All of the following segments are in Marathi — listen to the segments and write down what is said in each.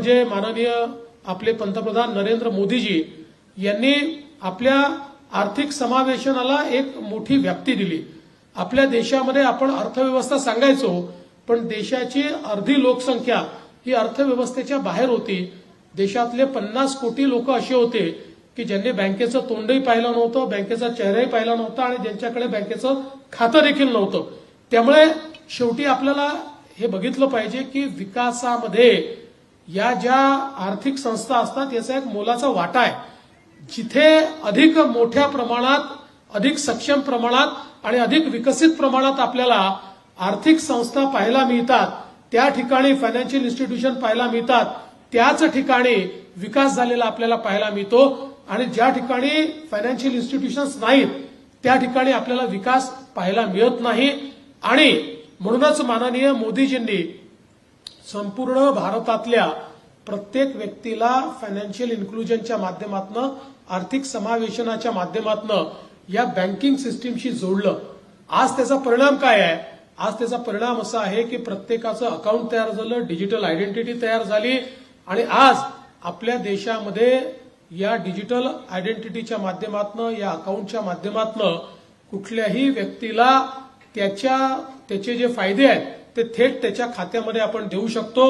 म्हणजे माननीय आपले पंतप्रधान नरेंद्र मोदीजी यांनी आपल्या आर्थिक समावेशनाला एक मोठी व्याप्ती दिली। आपल्या देशामध्ये आपण अर्थव्यवस्था सांगायचो, पण देशाची अर्धी लोकसंख्या ही अर्थव्यवस्थेच्या बाहेर होती। देशातले 50 कोटी लोक असे होते की ज्यांनी बँकेचं तोंडही पाहिलं नव्हतं, बँकेचा चेहराही पाहिला नव्हता आणि ज्यांच्याकडे बँकेचं खातं देखील नव्हतं। त्यामुळे शेवटी आपल्याला हे बघितलं पाहिजे की विकासामध्ये या ज्या आर्थिक संस्था असतात याचा एक मोलाचा वाटा आहे। जिथे अधिक मोठ्या प्रमाणात, अधिक सक्षम प्रमाणात आणि अधिक विकसित प्रमाणात आपल्याला आर्थिक संस्था पाहायला मिळतात, त्या ठिकाणी फायनान्शियल इन्स्टिट्यूशन पाहायला मिळतात, त्याच ठिकाणी विकास झालेला आपल्याला पाहायला मिळतो। आणि ज्या ठिकाणी फायनान्शियल इन्स्टिट्यूशन्स नाहीत त्या ठिकाणी आपल्याला विकास पाहायला मिळत नाही। आणि म्हणूनच माननीय मोदीजींनी संपूर्ण भारतातल्या प्रत्येक व्यक्तीला फायनान्शियल इन्क्लुजनच्या माध्यमातून, आर्थिक समावेशनाच्या माध्यमातून या बँकिंग सिस्टीमशी जोडलं। आज त्याचा परिणाम काय आहे? आज त्याचा परिणाम असा आहे की प्रत्येकाचं अकाउंट तयार झालं, डिजिटल आयडेंटिटी तयार झाली आणि आज आपल्या देशामध्ये या डिजिटल आयडेंटिटीच्या माध्यमातून, या अकाउंटच्या माध्यमातून कुठल्याही व्यक्तीला त्याचे जे फायदे आहेत ते थेट त्याच्या खात्यामध्ये आपण देऊ शकतो।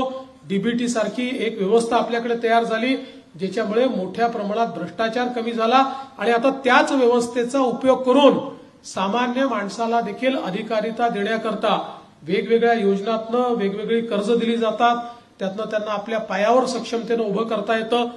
डीबीटी सारखी एक व्यवस्था आपल्याकडे तयार झाली, ज्याच्यामुळे मोठ्या प्रमाणात भ्रष्टाचार कमी झाला आणि आता त्याच व्यवस्थेचा उपयोग करून सामान्य माणसाला देखील अधिकारिता देण्याकरता वेगवेगळ्या योजनांतनं वेगवेगळी कर्ज दिली जातात, त्यातनं त्यांना आपल्या पायावर सक्षमतेनं उभं करता येतं।